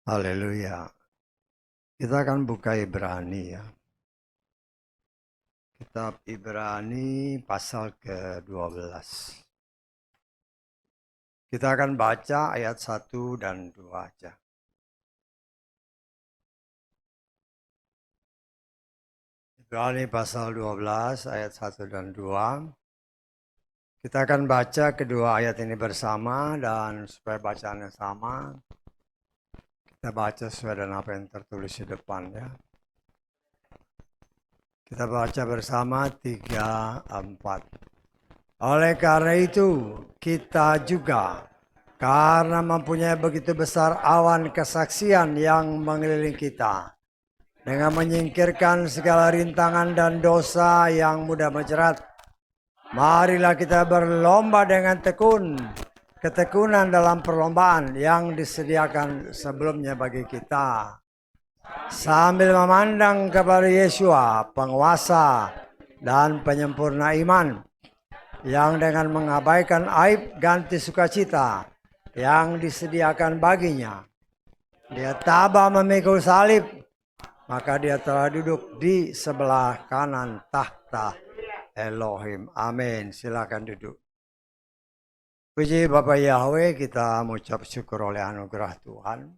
Haleluya. Kita akan buka Ibrani ya. Kitab Ibrani pasal ke-12. Kita akan baca ayat 1 dan 2 aja. Ibrani pasal 12 ayat 1 dan 2. Kita akan baca kedua ayat ini bersama, dan supaya bacaannya sama, kita baca sesuai dengan apa yang tertulis di depan ya. Kita baca bersama 3, 4. Oleh karena itu, kita juga, karena mempunyai begitu besar awan kesaksian yang mengelilingi kita, dengan menyingkirkan segala rintangan dan dosa yang mudah menjerat, marilah kita berlomba dengan ketekunan dalam perlombaan yang disediakan sebelumnya bagi kita, sambil memandang kepada Yesua, penguasa dan penyempurna iman, yang dengan mengabaikan aib ganti sukacita yang disediakan baginya, dia tabah memikul salib, maka dia telah duduk di sebelah kanan tahta Elohim. Amin. Silakan duduk. Puji Bapa Yahweh, kita mengucap syukur oleh anugerah Tuhan.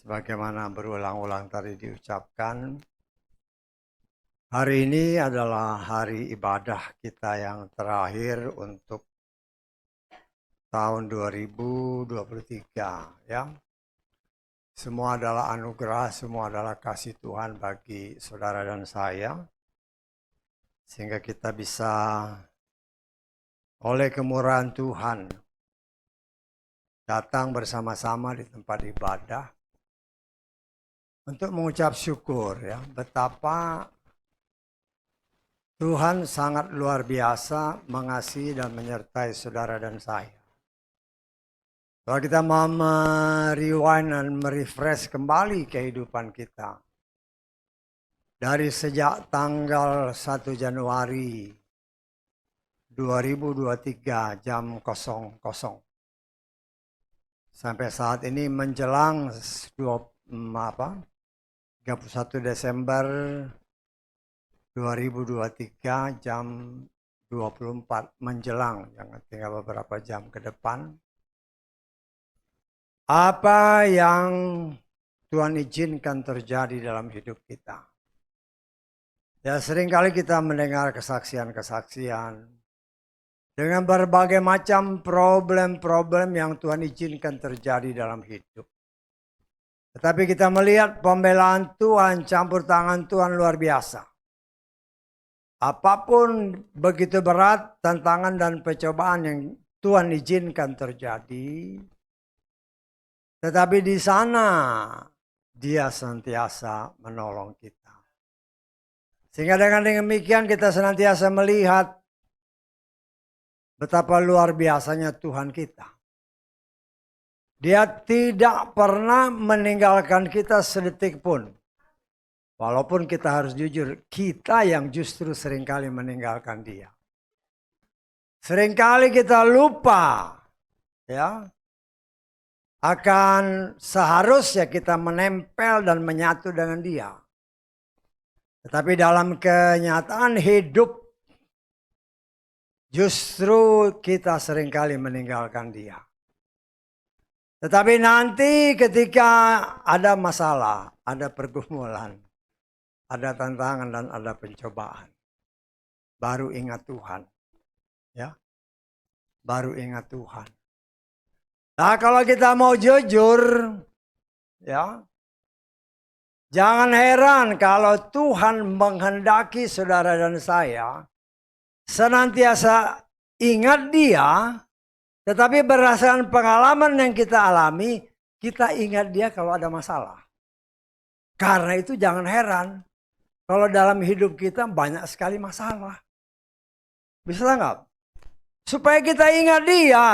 Sebagaimana berulang-ulang tadi diucapkan, hari ini adalah hari ibadah kita yang terakhir untuk tahun 2023 ya. Semua adalah anugerah, semua adalah kasih Tuhan bagi saudara dan saya, sehingga kita bisa oleh kemurahan Tuhan datang bersama-sama di tempat ibadah untuk mengucap syukur ya, betapa Tuhan sangat luar biasa mengasihi dan menyertai saudara dan saya. Kalau kita mau merewind dan merefresh kembali kehidupan kita, dari sejak tanggal 1 Januari 2023 jam 00 sampai saat ini menjelang 31 Desember 2023 jam 24 menjelang, jangan tinggal beberapa jam ke depan. Apa yang Tuhan izinkan terjadi dalam hidup kita? Ya, seringkali kita mendengar kesaksian-kesaksian dengan berbagai macam problem-problem yang Tuhan izinkan terjadi dalam hidup. Tetapi kita melihat pembelaan Tuhan, campur tangan Tuhan luar biasa. Apapun begitu berat, tantangan dan percobaan yang Tuhan izinkan terjadi, tetapi di sana Dia senantiasa menolong kita. Sehingga dengan demikian kita senantiasa melihat betapa luar biasanya Tuhan kita. Dia tidak pernah meninggalkan kita sedetik pun. Walaupun kita harus jujur, kita yang justru seringkali meninggalkan Dia. Seringkali kita lupa ya, akan seharusnya kita menempel dan menyatu dengan Dia. Tetapi dalam kenyataan hidup, justru kita seringkali meninggalkan Dia. Tetapi nanti ketika ada masalah, ada pergumulan, ada tantangan dan ada pencobaan, baru ingat Tuhan. Ya, baru ingat Tuhan. Nah, kalau kita mau jujur, ya, jangan heran kalau Tuhan menghendaki saudara dan saya senantiasa ingat Dia, tetapi berdasarkan pengalaman yang kita alami, kita ingat Dia kalau ada masalah. Karena itu jangan heran kalau dalam hidup kita banyak sekali masalah. Bisa nggak? Supaya kita ingat Dia.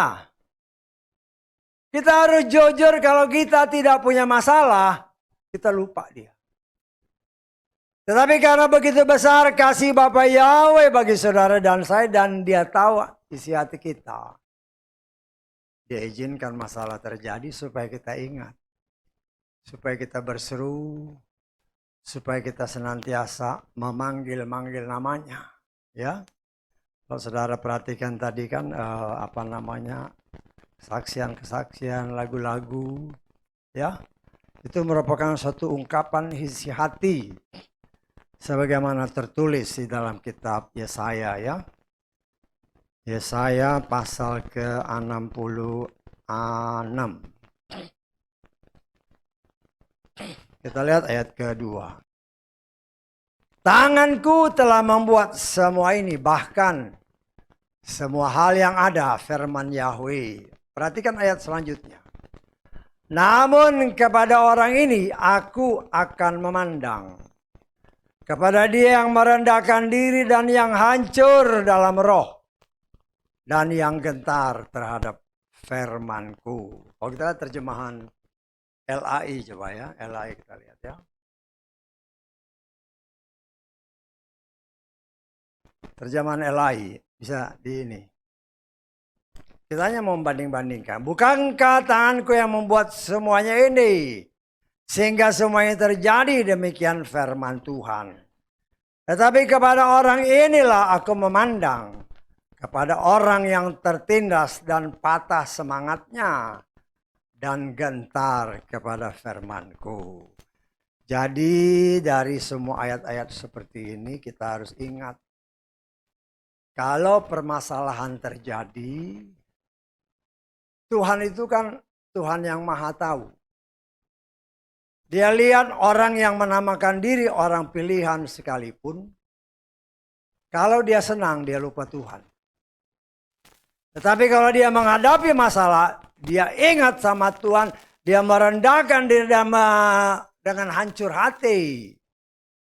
Kita harus jujur kalau kita tidak punya masalah, kita lupa Dia. Tetapi karena begitu besar kasih Bapa Yahweh bagi saudara dan saya, dan Dia tahu isi hati kita. Dia izinkan masalah terjadi supaya kita ingat. Supaya kita berseru, supaya kita senantiasa memanggil-manggil namanya. Ya, kalau saudara perhatikan tadi kan kesaksian-kesaksian, lagu-lagu, ya, itu merupakan suatu ungkapan isi hati, sebagaimana tertulis di dalam kitab Yesaya, ya. Yesaya pasal ke-66. Kita lihat ayat kedua. Tanganku telah membuat semua ini, bahkan semua hal yang ada, firman Yahweh. Perhatikan ayat selanjutnya. Namun kepada orang ini aku akan memandang. Kepada dia yang merendahkan diri dan yang hancur dalam roh. Dan yang gentar terhadap firmanku. Kalau kita lihat terjemahan LAI coba ya. LAI kita lihat ya. Terjemahan LAI bisa di ini. Kita hanya mau membanding-bandingkan. Bukankah tanganku yang membuat semuanya ini? Sehingga semuanya terjadi, demikian firman Tuhan. Tetapi kepada orang inilah aku memandang. Kepada orang yang tertindas dan patah semangatnya. Dan gentar kepada firmanku. Jadi dari semua ayat-ayat seperti ini kita harus ingat. Kalau permasalahan terjadi, Tuhan itu kan Tuhan yang maha tahu. Dia lihat orang yang menamakan diri orang pilihan sekalipun. Kalau dia senang, dia lupa Tuhan. Tetapi kalau dia menghadapi masalah, dia ingat sama Tuhan. Dia merendahkan diri dengan hancur hati.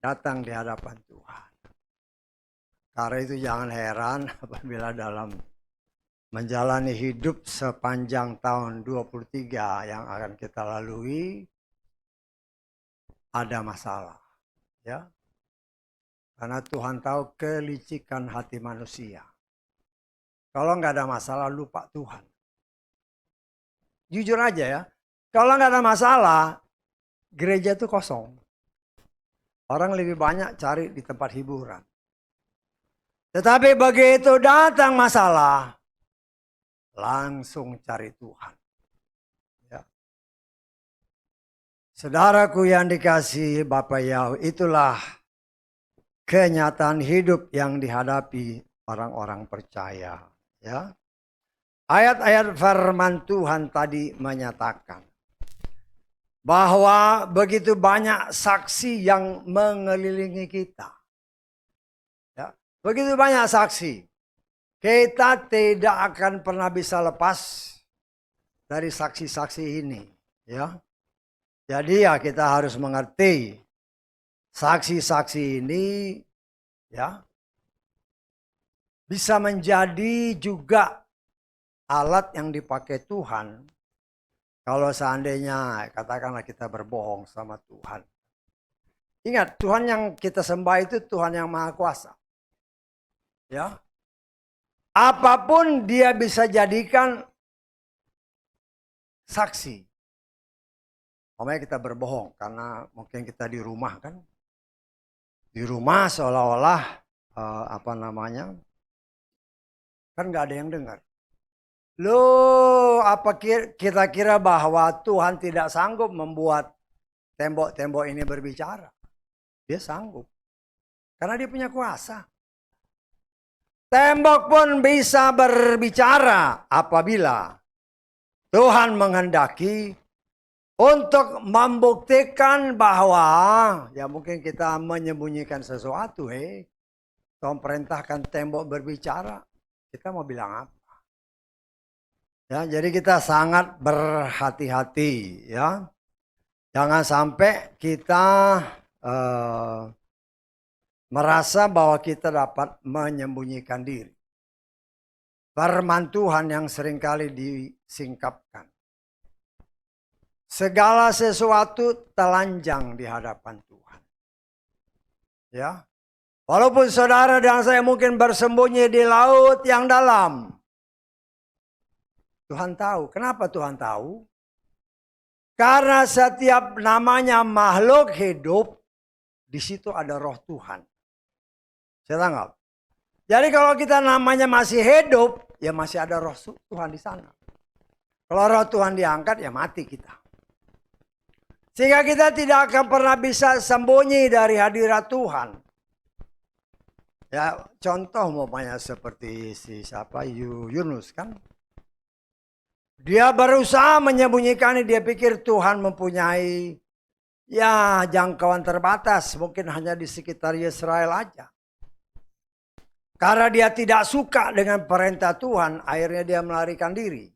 Datang di hadapan Tuhan. Karena itu jangan heran apabila dalam menjalani hidup sepanjang tahun 23 yang akan kita lalui. Ada masalah. Ya. Karena Tuhan tahu kelicikan hati manusia. Kalau nggak ada masalah, lupa Tuhan. Jujur aja ya. Kalau nggak ada masalah, gereja itu kosong. Orang lebih banyak cari di tempat hiburan. Tetapi begitu datang masalah, langsung cari Tuhan. Ya. Saudaraku yang dikasihi Bapak Yahweh, itulah kenyataan hidup yang dihadapi orang-orang percaya. Ya. Ayat-ayat firman Tuhan tadi menyatakan bahwa begitu banyak saksi yang mengelilingi kita. Ya. Begitu banyak saksi. Kita tidak akan pernah bisa lepas dari saksi-saksi ini. Ya. Jadi ya kita harus mengerti saksi-saksi ini ya bisa menjadi juga alat yang dipakai Tuhan kalau seandainya katakanlah kita berbohong sama Tuhan. Ingat, Tuhan yang kita sembah itu Tuhan yang Maha Kuasa. Ya. Apapun dia bisa jadikan saksi. Makanya kita berbohong karena mungkin kita di rumah kan. Di rumah seolah-olah kan nggak ada yang dengar. Loh, apa kita kira bahwa Tuhan tidak sanggup membuat tembok-tembok ini berbicara? Dia sanggup. Karena dia punya kuasa. Tembok pun bisa berbicara apabila Tuhan menghendaki untuk membuktikan bahwa ya mungkin kita menyembunyikan sesuatu. Tuhan perintahkan tembok berbicara. Kita mau bilang apa? Ya, jadi kita sangat berhati-hati ya. Jangan sampai kita merasa bahwa kita dapat menyembunyikan diri. Firman Tuhan yang seringkali disingkapkan. Segala sesuatu telanjang di hadapan Tuhan. Ya. Walaupun saudara dan saya mungkin bersembunyi di laut yang dalam. Tuhan tahu. Kenapa Tuhan tahu? Karena setiap namanya makhluk hidup, di situ ada roh Tuhan. Saya tangkap. Jadi kalau kita namanya masih hidup, ya masih ada roh Tuhan di sana. Kalau roh Tuhan diangkat, ya mati kita. Sehingga kita tidak akan pernah bisa sembunyi dari hadirat Tuhan. Ya, contoh umpamanya seperti Yunus kan. Dia berusaha menyembunyikan, dia pikir Tuhan mempunyai ya jangkauan terbatas, mungkin hanya di sekitar Israel aja. Karena dia tidak suka dengan perintah Tuhan, akhirnya dia melarikan diri.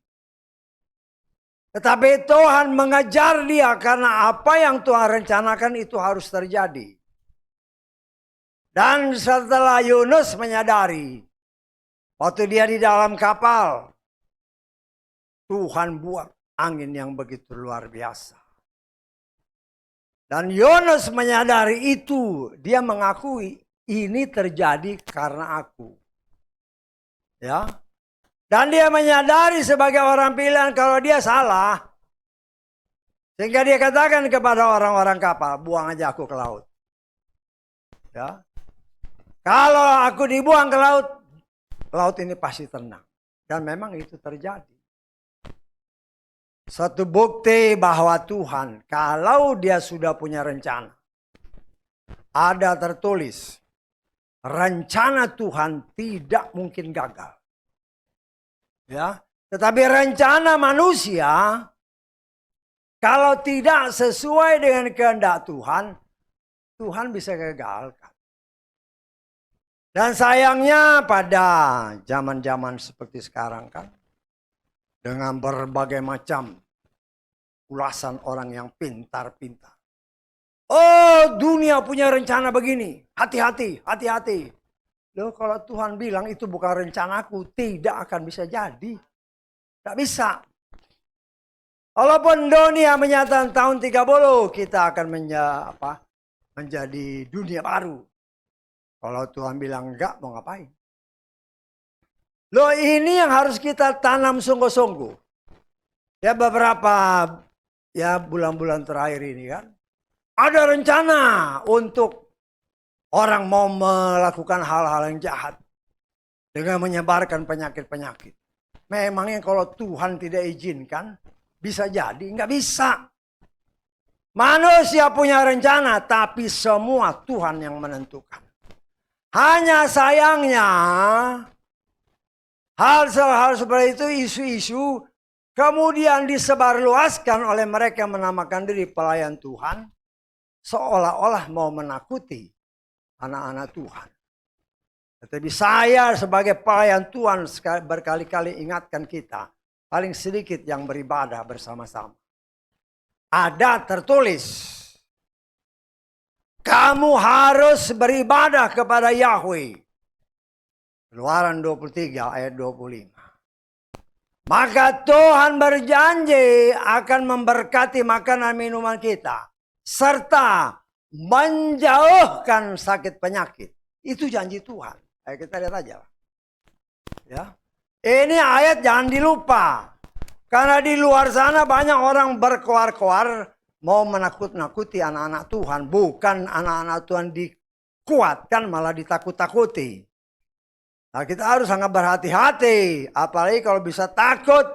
Tetapi Tuhan mengejar dia karena apa yang Tuhan rencanakan itu harus terjadi. Dan setelah Yunus menyadari, waktu dia di dalam kapal, Tuhan buat angin yang begitu luar biasa. Dan Yunus menyadari itu, dia mengakui ini terjadi karena aku. Ya. Dan dia menyadari sebagai orang pilihan kalau dia salah. Sehingga dia katakan kepada orang-orang kapal, buang aja aku ke laut. Ya. Kalau aku dibuang ke laut, laut ini pasti tenang. Dan memang itu terjadi. Satu bukti bahwa Tuhan, kalau dia sudah punya rencana, ada tertulis, rencana Tuhan tidak mungkin gagal. Ya, tetapi rencana manusia, kalau tidak sesuai dengan kehendak Tuhan, Tuhan bisa gagalkan. Dan sayangnya pada zaman-zaman seperti sekarang kan, dengan berbagai macam ulasan orang yang pintar-pintar. Oh, dunia punya rencana begini. Hati-hati, hati-hati. Loh, kalau Tuhan bilang itu bukan rencanaku, tidak akan bisa jadi. Tidak bisa. Walaupun dunia menyatakan tahun 30, kita akan menjadi dunia baru. Kalau Tuhan bilang enggak, mau ngapain? Loh, ini yang harus kita tanam sungguh-sungguh. Ya beberapa bulan-bulan terakhir ini kan. Ada rencana untuk orang mau melakukan hal-hal yang jahat. Dengan menyebarkan penyakit-penyakit. Memangnya kalau Tuhan tidak izinkan, bisa jadi? Enggak bisa. Manusia punya rencana, tapi semua Tuhan yang menentukan. Hanya sayangnya, hal-hal seperti itu, isu-isu, kemudian disebarluaskan oleh mereka yang menamakan diri pelayan Tuhan, seolah-olah mau menakuti anak-anak Tuhan. Tetapi saya sebagai pelayan Tuhan berkali-kali ingatkan kita, paling sedikit yang beribadah bersama-sama. Ada tertulis, kamu harus beribadah kepada Yahweh. Keluaran 23 ayat 25. Maka Tuhan berjanji akan memberkati makanan minuman kita. Serta menjauhkan sakit penyakit. Itu janji Tuhan. Ayo kita lihat aja. Ya. Ini ayat jangan dilupa. Karena di luar sana banyak orang berkoar-koar. Mau menakut-nakuti anak-anak Tuhan. Bukan anak-anak Tuhan dikuatkan, malah ditakut-takuti. Nah, kita harus sangat berhati-hati. Apalagi kalau bisa takut.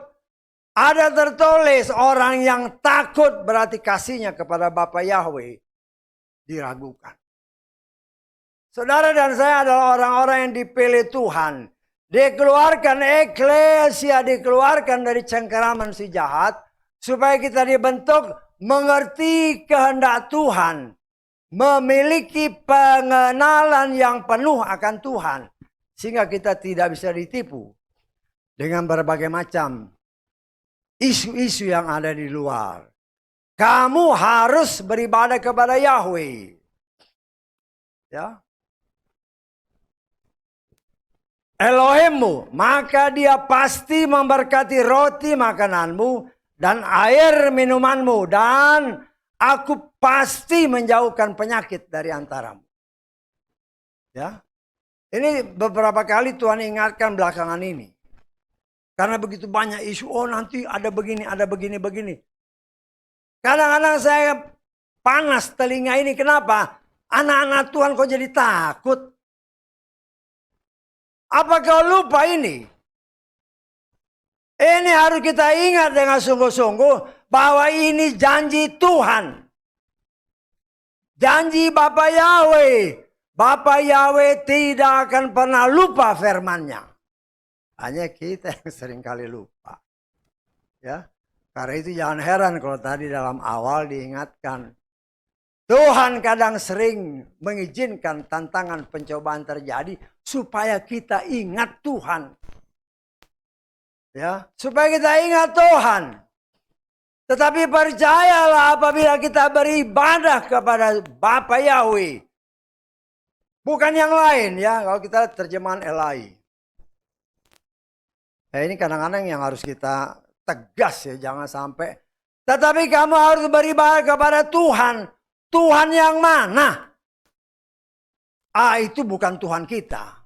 Ada tertulis orang yang takut berarti kasihnya kepada Bapa Yahweh diragukan. Saudara dan saya adalah orang-orang yang dipilih Tuhan. Dikeluarkan eklesia, dikeluarkan dari cengkeraman si jahat. Supaya kita dibentuk mengerti kehendak Tuhan. Memiliki pengenalan yang penuh akan Tuhan. Sehingga kita tidak bisa ditipu. Dengan berbagai macam isu-isu yang ada di luar. Kamu harus beribadah kepada Yahweh. Ya. Elohimmu, maka dia pasti memberkati roti makananmu dan air minumanmu, dan aku pasti menjauhkan penyakit dari antaramu. Ya. Ini beberapa kali Tuhan ingatkan belakangan ini. Karena begitu banyak isu, oh nanti ada begini, ada begini. Kadang-kadang saya panas telinga ini, kenapa? Anak-anak Tuhan kok jadi takut? Apa kau lupa ini? Ini harus kita ingat dengan sungguh-sungguh bahwa ini janji Tuhan. Janji Bapa Yahweh. Bapa Yahweh tidak akan pernah lupa firman-Nya. Hanya kita yang seringkali lupa. Ya. Karena itu jangan heran kalau tadi dalam awal diingatkan. Tuhan kadang sering mengizinkan tantangan pencobaan terjadi supaya kita ingat Tuhan. Ya, supaya kita ingat Tuhan. Tetapi percayalah apabila kita beribadah kepada Bapa Yahweh. Bukan yang lain ya, kalau kita terjemahan Elai. Nah, ini kadang-kadang yang harus kita tegas ya, jangan sampai. Tetapi kamu harus beribadah kepada Tuhan. Tuhan yang mana? Itu bukan Tuhan kita.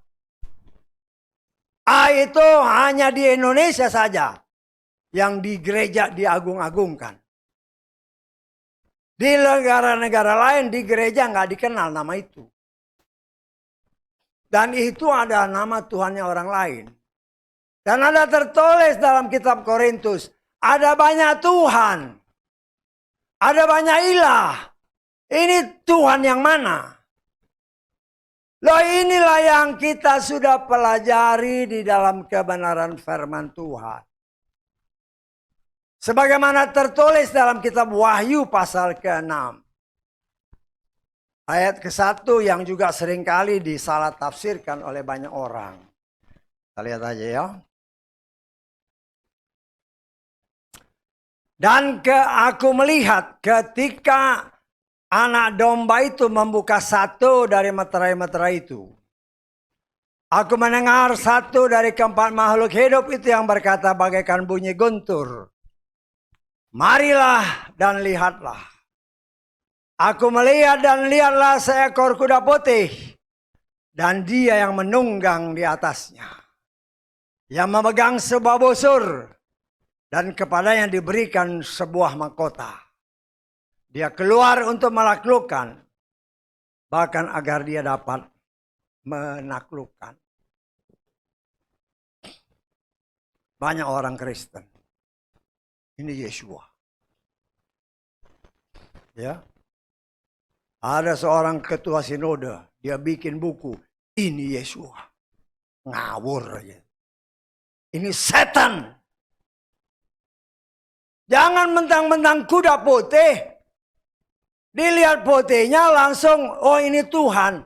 Itu hanya di Indonesia saja yang di gereja diagung-agungkan. Di negara-negara lain di gereja nggak dikenal nama itu. Dan itu ada nama Tuhannya orang lain. Dan ada tertulis dalam kitab Korintus, ada banyak Tuhan. Ada banyak ilah. Ini Tuhan yang mana? Loh, inilah yang kita sudah pelajari di dalam kebenaran firman Tuhan. Sebagaimana tertulis dalam kitab Wahyu pasal ke-6. Ayat ke-1 yang juga seringkali disalah tafsirkan oleh banyak orang. Kita lihat aja ya. Dan aku melihat ketika anak domba itu membuka satu dari meterai-meterai itu. Aku mendengar satu dari keempat makhluk hidup itu yang berkata bagaikan bunyi guntur. Marilah dan lihatlah. Aku melihat dan lihatlah seekor kuda putih. Dan dia yang menunggang di atasnya. Yang memegang sebuah busur. Dan kepadanya diberikan sebuah mahkota. Dia keluar untuk menaklukkan. Bahkan agar dia dapat menaklukkan. Banyak orang Kristen. Ini Yeshua. Ya. Ada seorang ketua sinode. Dia bikin buku. Ini Yeshua. Ngawur aja. Ini setan. Jangan mentang-mentang kuda putih. Dilihat putihnya langsung, oh ini Tuhan.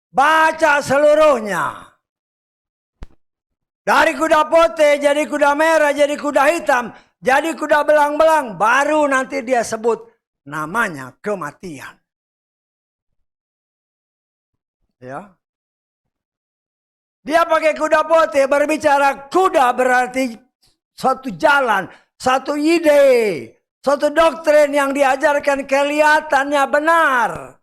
Baca seluruhnya. Dari kuda putih, jadi kuda merah, jadi kuda hitam, jadi kuda belang-belang. Baru nanti dia sebut namanya kematian. Ya. Dia pakai kuda putih, berbicara kuda berarti suatu jalan, satu ide. Suatu doktrin yang diajarkan kelihatannya benar.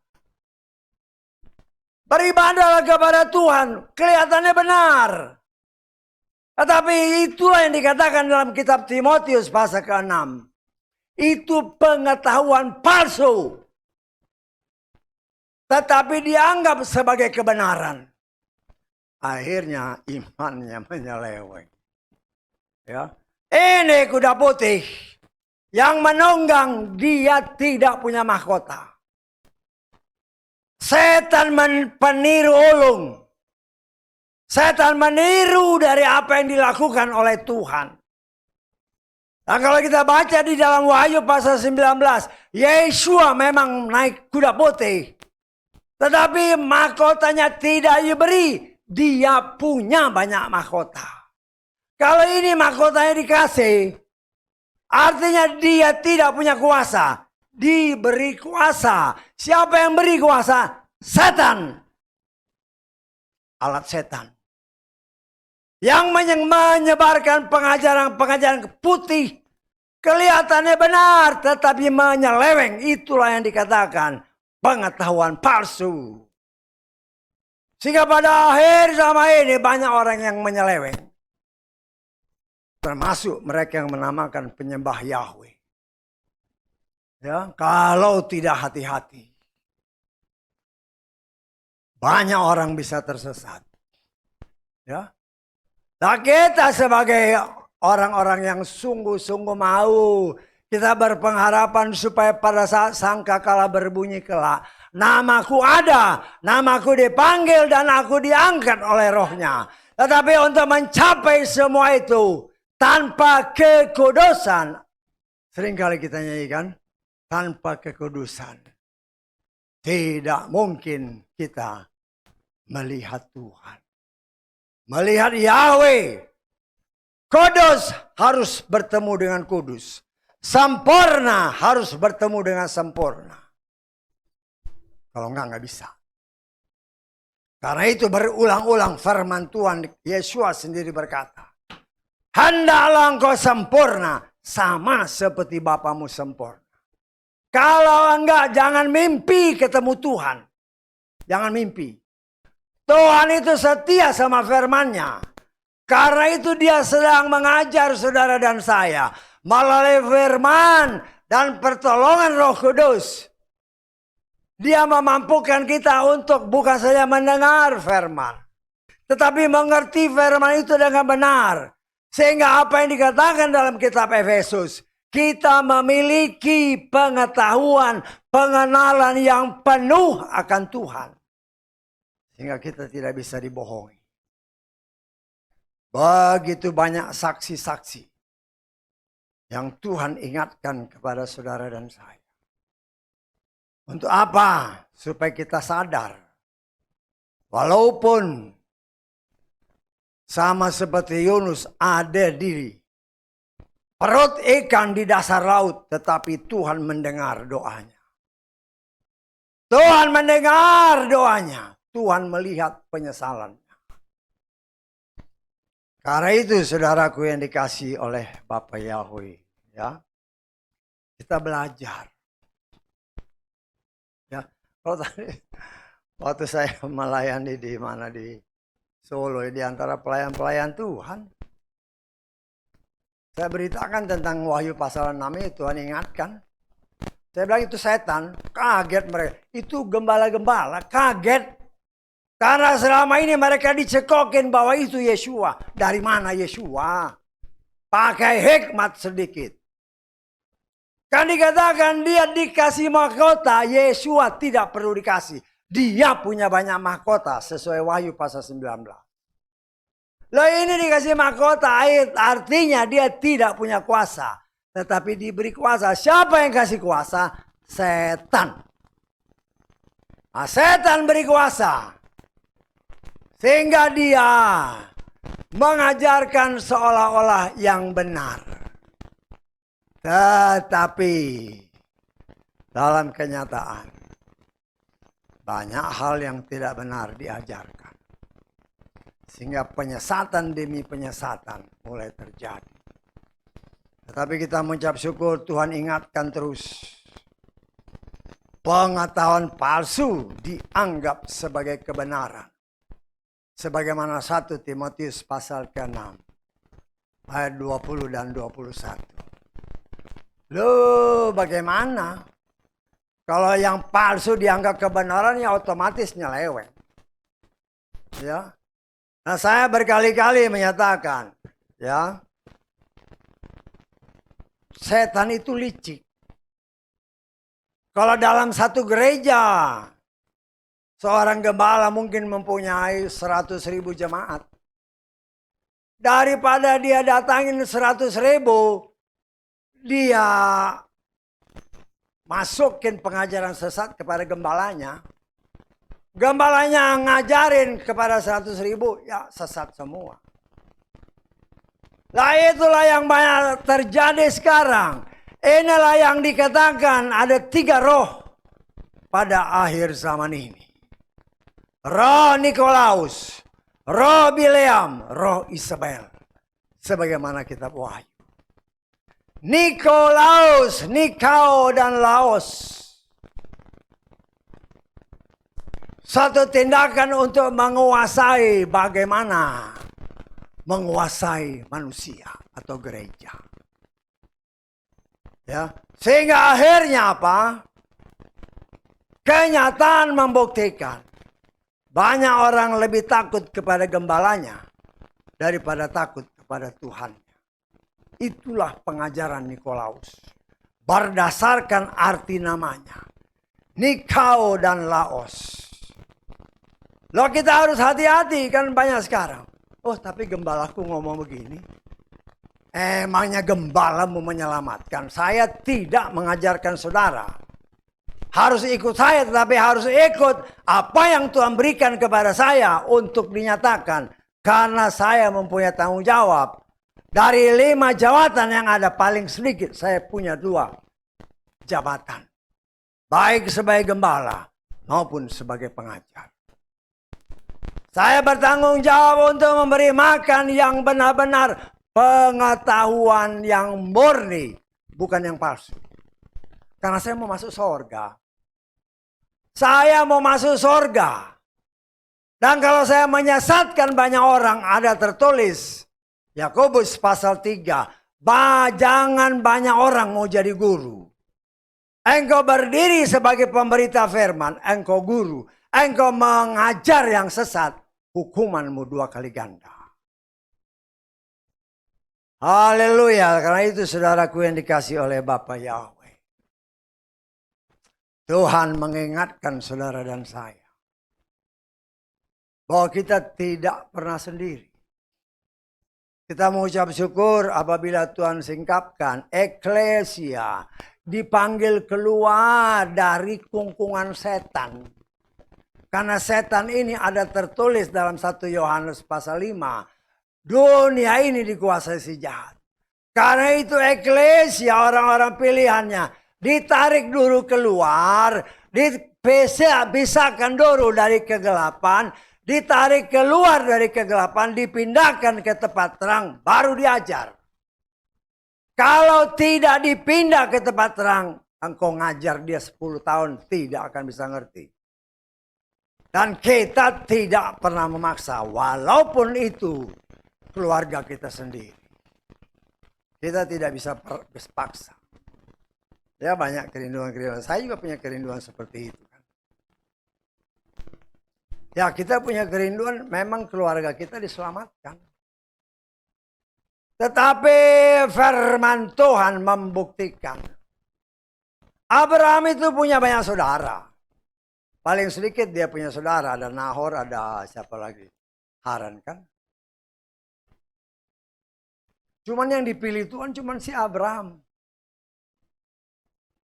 Beribadahlah kepada Tuhan, kelihatannya benar. Tetapi itulah yang dikatakan dalam kitab Timotius pasal ke-6. Itu pengetahuan palsu. Tetapi dianggap sebagai kebenaran. Akhirnya imannya menyeleweng. Ya. Ini kuda putih. Yang menunggang dia tidak punya mahkota. Setan peniru ulung. Setan meniru dari apa yang dilakukan oleh Tuhan. Nah kalau kita baca di dalam Wahyu pasal 19. Yeshua memang naik kuda putih. Tetapi mahkotanya tidak diberi. Dia punya banyak mahkota. Kalau ini mahkotanya dikasih. Artinya dia tidak punya kuasa. Diberi kuasa. Siapa yang beri kuasa? Setan. Alat setan. Yang menyebarkan pengajaran putih. Kelihatannya benar. Tetapi menyeleweng. Itulah yang dikatakan pengetahuan palsu. Sehingga pada akhir zaman ini banyak orang yang menyeleweng. Termasuk mereka yang menamakan penyembah Yahweh. Ya, kalau tidak hati-hati, banyak orang bisa tersesat. Ya. Nah, kita sebagai orang-orang yang sungguh-sungguh mau, kita berpengharapan supaya pada saat sangkakala berbunyi kelak, namaku ada, namaku dipanggil dan aku diangkat oleh Roh-Nya. Tetapi untuk mencapai semua itu tanpa kekudusan, seringkali kita nyanyikan, tanpa kekudusan tidak mungkin kita melihat Tuhan. Melihat Yahweh. Kudus harus bertemu dengan kudus. Sempurna harus bertemu dengan sempurna. Kalau enggak bisa. Karena itu berulang-ulang firman Tuhan, Yesus sendiri berkata, hendaklah engkau sempurna sama seperti Bapamu sempurna. Kalau enggak, jangan mimpi ketemu Tuhan. Jangan mimpi. Tuhan itu setia sama firman-Nya. Karena itu dia sedang mengajar saudara dan saya. Melalui firman dan pertolongan Roh Kudus. Dia memampukan kita untuk bukan saja mendengar firman. Tetapi mengerti firman itu dengan benar. Sehingga apa yang dikatakan dalam kitab Efesus. Kita memiliki pengetahuan, pengenalan yang penuh akan Tuhan. Sehingga kita tidak bisa dibohongi. Begitu banyak saksi-saksi yang Tuhan ingatkan kepada saudara dan saya. Untuk apa? Supaya kita sadar. Walaupun sama seperti Yunus ada di perut ikan di dasar laut, tetapi Tuhan mendengar doanya. Tuhan mendengar doanya. Tuhan melihat penyesalannya. Karena itu saudaraku yang dikasihi oleh Bapa Yahweh, ya, kita belajar. Ya, kalau tadi waktu saya melayani di mana di Solo, di antara pelayan-pelayan Tuhan, saya beritakan tentang Wahyu pasal 6 itu, Tuhan ingatkan. Saya bilang itu setan, kaget mereka. Itu gembala-gembala, kaget. Karena selama ini mereka dicekokin bahwa itu Yeshua. Dari mana Yeshua? Pakai hikmat sedikit. Kan dikatakan dia dikasih mahkota. Yeshua tidak perlu dikasih. Dia punya banyak mahkota sesuai Wahyu pasal 19. Loh ini dikasih mahkota artinya dia tidak punya kuasa. Tetapi diberi kuasa. Siapa yang kasih kuasa? Setan. Nah, setan beri kuasa. Sehingga dia mengajarkan seolah-olah yang benar. Tetapi dalam kenyataan banyak hal yang tidak benar diajarkan. Sehingga penyesatan demi penyesatan mulai terjadi. Tetapi kita mengucap syukur Tuhan ingatkan terus. Pengetahuan palsu dianggap sebagai kebenaran. Sebagaimana 1 Timotius pasal ke-6 ayat 20 dan 21. Loh bagaimana? Kalau yang palsu dianggap kebenaran ya otomatis nyeleweng. Ya. Nah saya berkali-kali menyatakan. Ya. Setan itu licik. Kalau dalam satu gereja. Seorang gembala mungkin mempunyai 100.000 jemaat. Daripada dia datangin 100.000, dia masukin pengajaran sesat kepada gembalanya. Gembalanya ngajarin kepada 100.000, ya sesat semua. Lah itulah yang banyak terjadi sekarang. Inilah yang dikatakan ada 3 roh pada akhir zaman ini. Roh Nikolaus, roh Bileam, roh Isabel. Sebagaimana kitab Wahyu. Nikolaus, Nikao dan Laos. Satu tindakan untuk menguasai bagaimana menguasai manusia atau gereja. Ya, sehingga akhirnya apa? Kenyataan membuktikan banyak orang lebih takut kepada gembalanya daripada takut kepada Tuhan. Itulah pengajaran Nikolaus. Berdasarkan arti namanya. Nikao dan Laos. Loh, kita harus hati-hati, kan banyak sekarang. Oh, tapi gembalaku ngomong begini. Emangnya gembala mau menyelamatkan? Saya tidak mengajarkan saudara harus ikut saya, tetapi harus ikut apa yang Tuhan berikan kepada saya untuk dinyatakan. Karena saya mempunyai tanggung jawab. Dari 5 jabatan yang ada, paling sedikit saya punya 2 jabatan. Baik sebagai gembala maupun sebagai pengajar. Saya bertanggung jawab untuk memberi makan yang benar-benar pengetahuan yang murni, bukan yang palsu. Karena saya mau masuk surga. Saya mau masuk surga. Dan kalau saya menyesatkan banyak orang, ada tertulis Yakobus pasal 3, jangan banyak orang mau jadi guru. Engkau berdiri sebagai pemberita firman, engkau guru, engkau mengajar yang sesat, hukumanmu 2 kali ganda. Haleluya, karena itu saudaraku yang dikasih oleh Bapa Yahweh. Tuhan mengingatkan saudara dan saya bahwa kita tidak pernah sendiri. Kita mengucap syukur apabila Tuhan singkapkan eklesia dipanggil keluar dari kungkungan setan. Karena setan ini ada tertulis dalam 1 Yohanes pasal 5. Dunia ini dikuasai si jahat. Karena itu eklesia, orang-orang pilihannya, ditarik dulu keluar, dipisahkan dulu dari kegelapan, ditarik keluar dari kegelapan, dipindahkan ke tempat terang, baru diajar. Kalau tidak dipindah ke tempat terang, engkau ngajar dia 10 tahun, tidak akan bisa ngerti. Dan kita tidak pernah memaksa, walaupun itu keluarga kita sendiri. Kita tidak bisa paksa. Ya, banyak kerinduan-kerinduan. Saya juga punya kerinduan seperti itu. Ya, kita punya kerinduan memang keluarga kita diselamatkan. Tetapi firman Tuhan membuktikan. Abraham itu punya banyak saudara. Paling sedikit dia punya saudara. Ada Nahor, ada siapa lagi? Haran kan? Cuman yang dipilih Tuhan cuman si Abraham.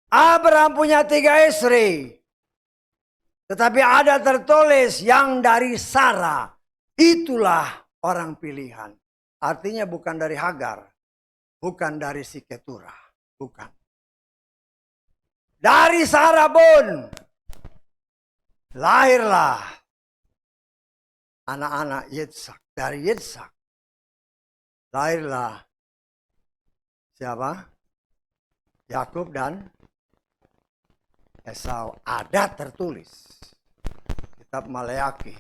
Abraham punya 3 istri. Tetapi ada tertulis yang dari Sarah. Itulah orang pilihan. Artinya bukan dari Hagar. Bukan dari si Keturah. Bukan. Dari Sarah pun lahirlah anak-anak Yitzhak. Dari Yitzhak lahirlah siapa? Yakub dan Esau. Ada tertulis kitab Maleakhi.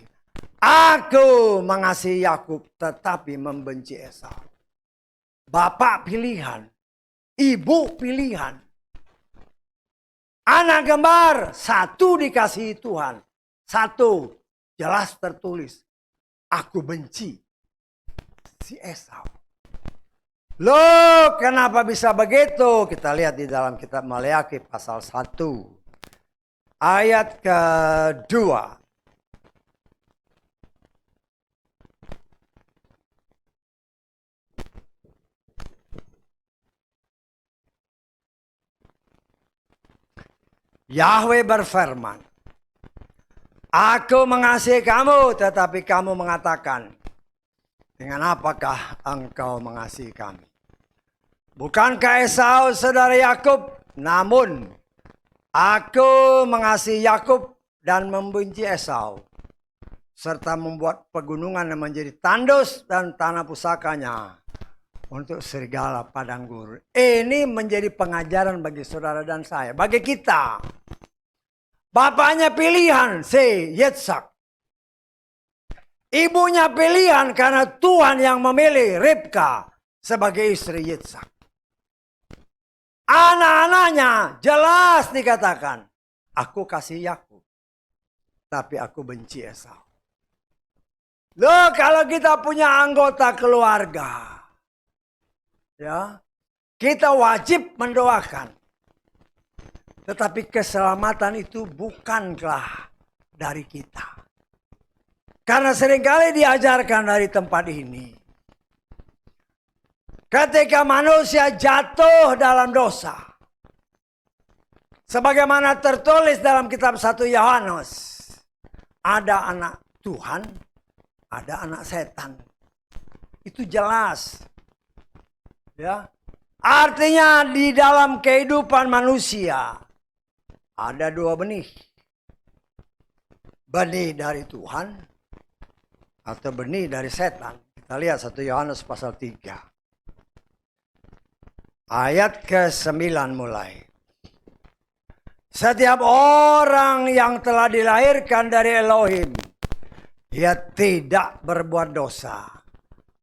Aku mengasihi Yakub tetapi membenci Esau. Bapak pilihan, ibu pilihan. Anak kembar, 1 dikasihi Tuhan. 1 jelas tertulis. Aku benci si Esau. Loh, kenapa bisa begitu? Kita lihat di dalam kitab Maleakhi pasal 1. Ayat kedua. Yahweh berfirman, aku mengasihi kamu, tetapi kamu mengatakan, dengan apakah engkau mengasihi kami? Bukankah Esau saudara Yakub? Namun, aku mengasihi Yakub dan membenci Esau, serta membuat pegunungan yang menjadi tandus dan tanah pusakanya untuk serigala padang gurun. Ini menjadi pengajaran bagi saudara dan saya, bagi kita, Bapaknya pilihan, si Yitzhak. Ibunya pilihan karena Tuhan yang memilih Ribka sebagai istri Yitzhak. Anak-anaknya jelas dikatakan, aku kasih Yakub, tapi aku benci Esau. Loh, kalau kita punya anggota keluarga, ya, kita wajib mendoakan. Tetapi keselamatan itu bukanlah dari kita. Karena seringkali diajarkan dari tempat ini. Ketika manusia jatuh dalam dosa. Sebagaimana tertulis dalam kitab 1 Yohanes. Ada anak Tuhan, ada anak setan. Itu jelas. Ya. Artinya di dalam kehidupan manusia. Ada dua benih. Benih dari Tuhan atau benih dari setan. Kita lihat 1 Yohanes pasal 3. Ayat ke-9 mulai. Setiap orang yang telah dilahirkan dari Elohim, dia tidak berbuat dosa.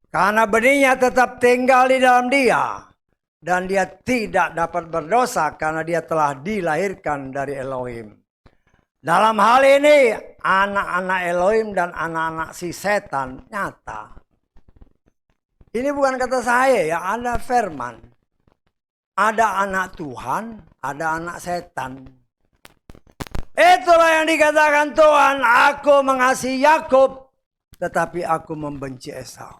Karena benihnya tetap tinggal di dalam dia. Dan dia tidak dapat berdosa karena dia telah dilahirkan dari Elohim. Dalam hal ini, anak-anak Elohim dan anak-anak si setan nyata. Ini bukan kata saya ya, ada firman. Ada anak Tuhan, ada anak setan. Itulah yang dikatakan Tuhan, aku mengasihi Yakub, tetapi aku membenci Esau.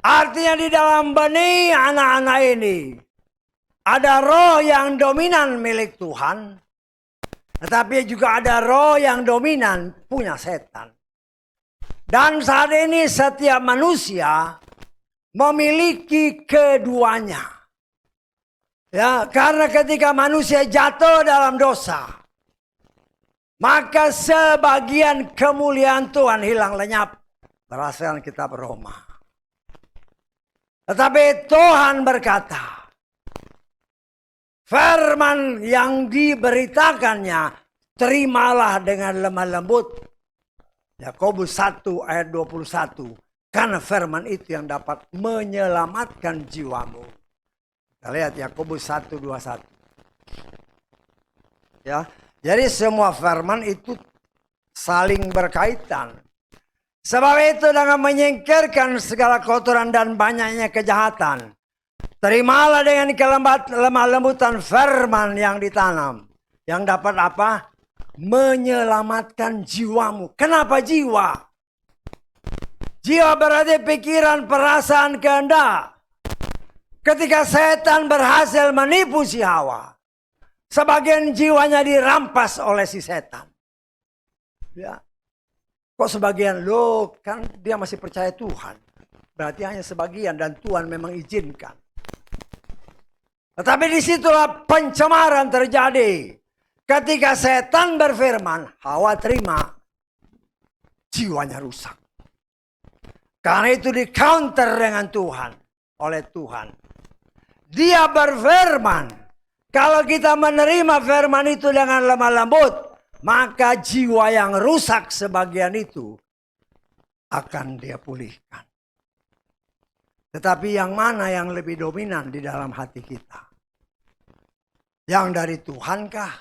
Artinya di dalam benih anak-anak ini ada roh yang dominan milik Tuhan, tetapi juga ada roh yang dominan punya setan. Dan saat ini setiap manusia memiliki keduanya. Ya, karena ketika manusia jatuh dalam dosa, maka sebagian kemuliaan Tuhan hilang lenyap. Berdasarkan kitab Roma. Tetapi Tuhan berkata, firman yang diberitakannya, terimalah dengan lemah lembut. Yakobus 1 ayat 21. Karena firman itu yang dapat menyelamatkan jiwamu. Kita lihat Yakobus 1:21. Ya, jadi semua firman itu saling berkaitan. Sebab itu dengan menyingkirkan segala kotoran dan banyaknya kejahatan. Terimalah dengan lemah lembutan firman yang ditanam. Yang dapat apa? Menyelamatkan jiwamu. Kenapa jiwa? Jiwa berarti pikiran, perasaan, kehendak. Ketika setan berhasil menipu si Hawa, sebagian jiwanya dirampas oleh si setan. Ya. Kok sebagian? Loh, kan dia masih percaya Tuhan. Berarti hanya sebagian dan Tuhan memang izinkan. Tetapi disitulah pencemaran terjadi. Ketika setan berfirman, Hawa terima, jiwanya rusak. Karena itu di counter dengan Tuhan, oleh Tuhan. Dia berfirman, kalau kita menerima firman itu dengan lemah lembut, maka jiwa yang rusak sebagian itu akan dia pulihkan. Tetapi yang mana yang lebih dominan di dalam hati kita? Yang dari Tuhankah?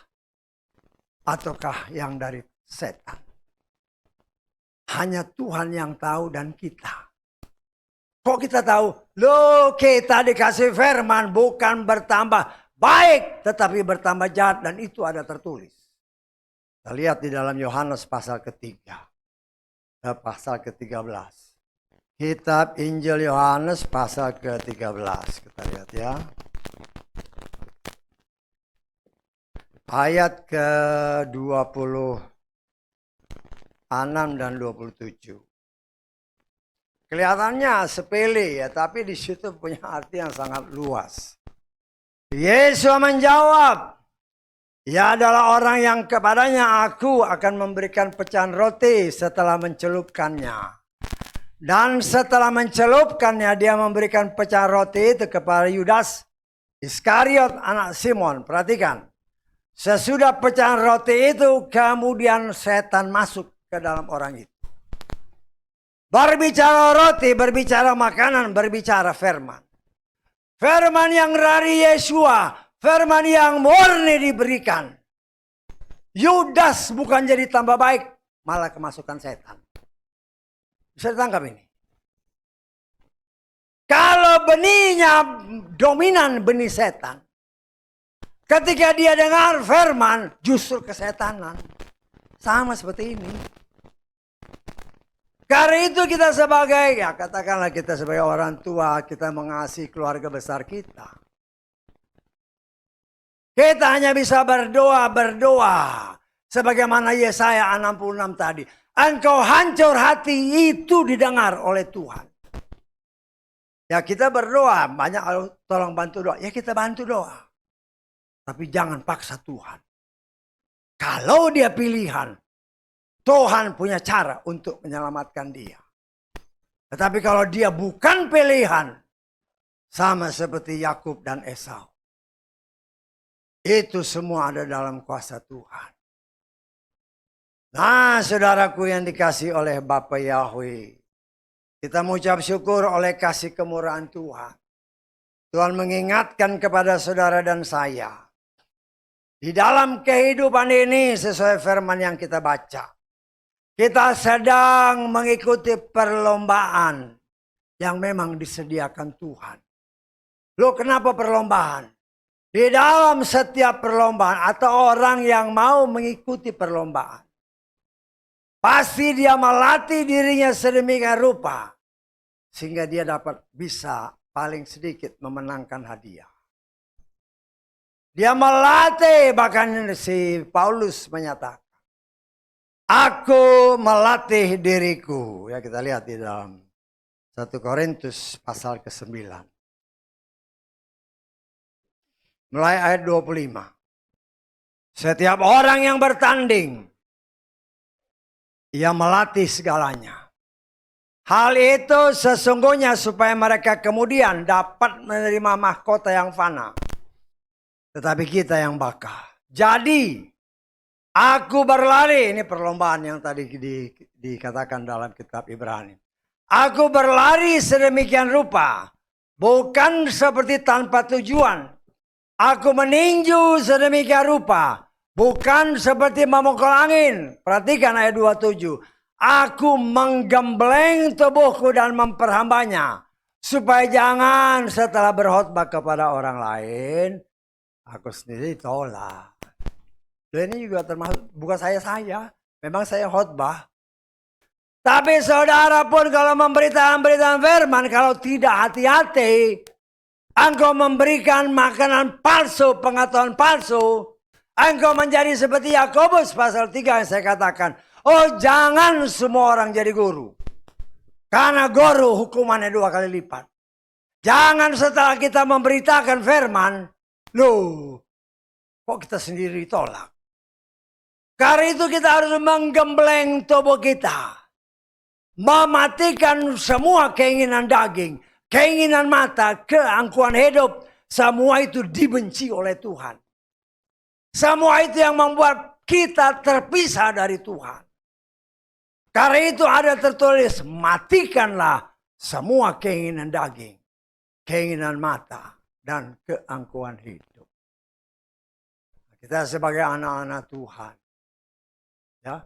Ataukah yang dari setan? Hanya Tuhan yang tahu dan kita. Kok kita tahu? Loh, kita dikasih firman bukan bertambah baik, tetapi bertambah jahat. Dan itu ada tertulis. Kita lihat di dalam Yohanes pasal ketiga. Pasal ke-13. Kitab Injil Yohanes pasal ke-13. Kita lihat ya. Ayat ke-26 dan 27. Kelihatannya sepele ya, tapi di situ punya arti yang sangat luas. Yesus menjawab, ia adalah orang yang kepadanya aku akan memberikan pecahan roti setelah mencelupkannya. Dan setelah mencelupkannya dia memberikan pecahan roti itu kepada Yudas Iskariot anak Simon. Perhatikan. Sesudah pecahan roti itu, kemudian setan masuk ke dalam orang itu. Berbicara roti, berbicara makanan, berbicara firman. Firman yang dari Yesua, firman yang murni diberikan. Yudas bukan jadi tambah baik, malah kemasukan setan. Bisa ditangkap ini. Kalau benihnya dominan benih setan, ketika dia dengar firman, justru kesetanan. Sama seperti ini. Karena itu kita sebagai, ya katakanlah kita sebagai orang tua, kita mengasihi keluarga besar kita. Kita hanya bisa berdoa. Sebagaimana Yesaya 66 tadi. Engkau hancur hati, itu didengar oleh Tuhan. Ya kita berdoa, banyak tolong bantu doa. Ya kita bantu doa. Tapi jangan paksa Tuhan. Kalau dia pilihan, Tuhan punya cara untuk menyelamatkan dia. Tetapi kalau dia bukan pilihan, sama seperti Yakub dan Esau. Itu semua ada dalam kuasa Tuhan. Nah, saudaraku yang dikasihi oleh Bapa Yahweh, kita mengucap syukur oleh kasih kemurahan Tuhan. Tuhan mengingatkan kepada saudara dan saya. Di dalam kehidupan ini sesuai firman yang kita baca. Kita sedang mengikuti perlombaan yang memang disediakan Tuhan. Loh, kenapa perlombaan? Di dalam setiap perlombaan atau orang yang mau mengikuti perlombaan, pasti dia melatih dirinya sedemikian rupa sehingga dia dapat bisa paling sedikit memenangkan hadiah. Dia melatih, bahkan si Paulus menyatakan, aku melatih diriku. Ya kita lihat di dalam 1 Korintus pasal ke-9. Mulai ayat 25. Setiap orang yang bertanding, ia melatih segalanya. Hal itu sesungguhnya supaya mereka kemudian dapat menerima mahkota yang fana. Tetapi kita yang bakal. Jadi, aku berlari, ini perlombaan yang tadi dikatakan dalam kitab Ibrani. Aku berlari sedemikian rupa, bukan seperti tanpa tujuan. Aku meninju sedemikian rupa, bukan seperti memukul angin. Perhatikan ayat 27. Aku menggembleng tubuhku dan memperhambanya, supaya jangan setelah berkhotbah kepada orang lain, aku sendiri tolak. Ini juga termasuk, bukan saya. Memang saya khotbah. Tapi saudara pun kalau memberitakan firman, kalau tidak hati-hati, engkau memberikan makanan palsu, pengetahuan palsu. Engkau menjadi seperti Yakobus pasal 3 yang saya katakan. Oh, jangan semua orang jadi guru. Karena guru hukumannya 2 kali lipat. Jangan setelah kita memberitakan firman, loh, kok kita sendiri tolak. Karena itu kita harus menggembleng tubuh kita. Mematikan semua keinginan daging, keinginan mata, keangkuhan hidup. Semua itu dibenci oleh Tuhan. Semua itu yang membuat kita terpisah dari Tuhan. Karena itu ada tertulis, matikanlah semua keinginan daging, keinginan mata, dan keangkuhan hidup. Kita sebagai anak-anak Tuhan, ya,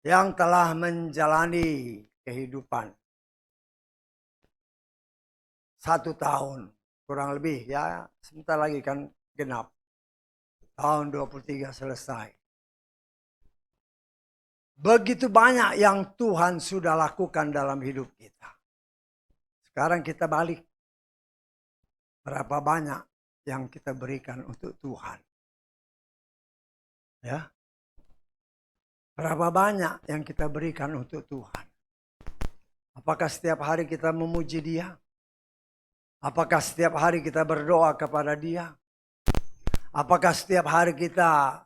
yang telah menjalani kehidupan 1 tahun kurang lebih, ya sebentar lagi kan genap tahun 23 selesai. Begitu banyak yang Tuhan sudah lakukan dalam hidup kita. Sekarang kita balik. Berapa banyak yang kita berikan untuk Tuhan? Ya. Berapa banyak yang kita berikan untuk Tuhan? Apakah setiap hari kita memuji Dia? Apakah setiap hari kita berdoa kepada Dia? Apakah setiap hari kita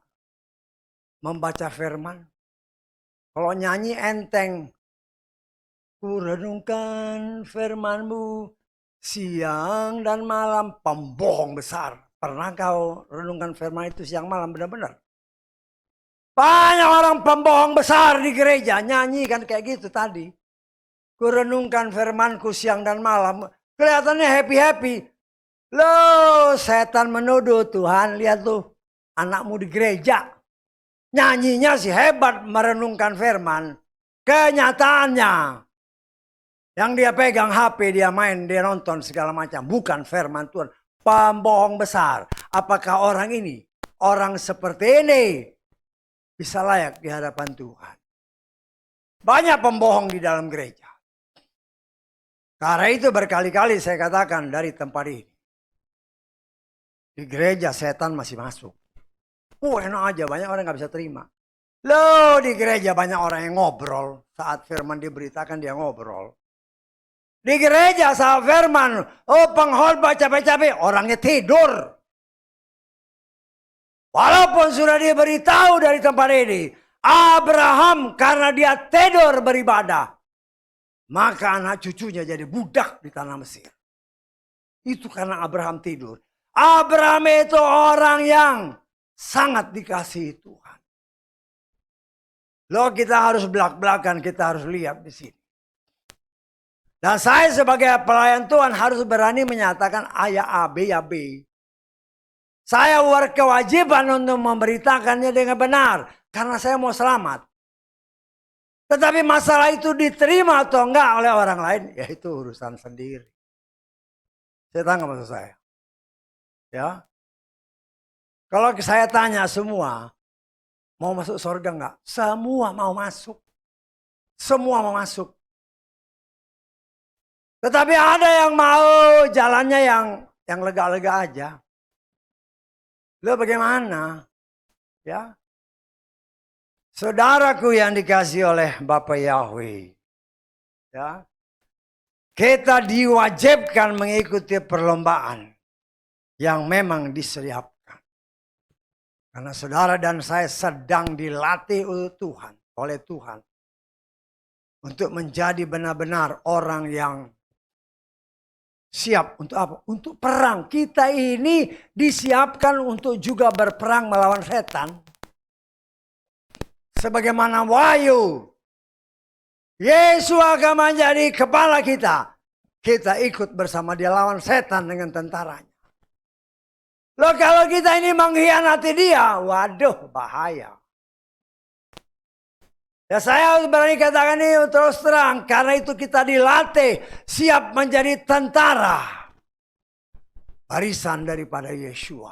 membaca firman? Kalau nyanyi enteng, ku renungkan firman-Mu siang dan malam, pembohong besar. Pernah kau renungkan firman itu siang malam benar-benar? Banyak orang pembohong besar di gereja nyanyikan kayak gitu tadi. Kurenungkan firmanku siang dan malam. Kelihatannya happy-happy. Loh, setan menuduh Tuhan, lihat tuh anakmu di gereja. Nyanyinya sih hebat merenungkan firman. Kenyataannya yang dia pegang HP, dia main, dia nonton segala macam. Bukan firman Tuhan. Pembohong besar. Apakah orang ini, orang seperti ini bisa layak di hadapan Tuhan? Banyak pembohong di dalam gereja. Karena itu berkali-kali saya katakan dari tempat ini. Di gereja setan masih masuk. Enak aja, banyak orang gak bisa terima. Loh, di gereja banyak orang yang ngobrol. Saat firman diberitakan dia ngobrol. Di gereja saat firman, pengkhotbah capek-capek, orangnya tidur. Walaupun sudah diberitahu dari tempat ini, Abraham karena dia tidur beribadah, maka anak cucunya jadi budak di tanah Mesir. Itu karena Abraham tidur. Abraham itu orang yang sangat dikasihi Tuhan. Loh, kita harus belak-belakan, kita harus lihat di sini. Dan saya sebagai pelayan Tuhan harus berani menyatakan ayat A, B, ya B. Saya berkewajiban untuk memberitakannya dengan benar. Karena saya mau selamat. Tetapi masalah itu diterima atau enggak oleh orang lain, ya itu urusan sendiri. Saya tanya maksud saya. Ya. Kalau saya tanya semua, mau masuk surga enggak? Semua mau masuk. Semua mau masuk. Tetapi ada yang mau jalannya yang lega-lega aja. Lo bagaimana? Ya. Saudaraku yang dikasihi oleh Bapa Yahweh. Ya. Kita diwajibkan mengikuti perlombaan yang memang disediakan. Karena saudara dan saya sedang dilatih oleh Tuhan. Untuk menjadi benar-benar orang yang siap untuk apa? Untuk perang. Kita ini disiapkan untuk juga berperang melawan setan. Sebagaimana Wahyu. Yesus akan menjadi kepala kita. Kita ikut bersama dia lawan setan dengan tentaranya. Loh, kalau kita ini mengkhianati dia, waduh bahaya. Ya saya harus berani katakan ini terus terang. Karena itu kita dilatih siap menjadi tentara. Barisan daripada Yeshua.